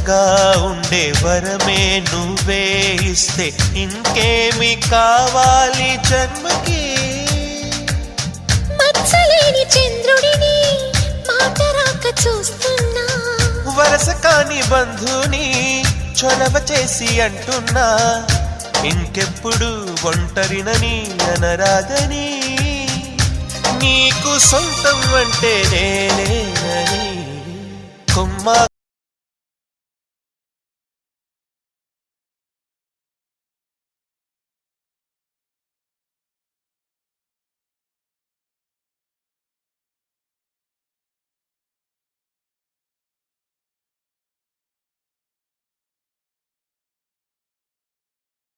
చల్లగా ఉండే వరమే నువ్వే ఇస్తే ఇంకేమి కావాలి జన్మకి. మచ్చలేని చంద్రుడిని మాట రాక చూస్తున్నా, వరస కాని బంధుని చొరవ చేసి అంటున్నా, ఇంకెప్పుడు ఒంటరినని అనరాదని, నీకు సొంతం అంటే నేనేనని. కొమ్మ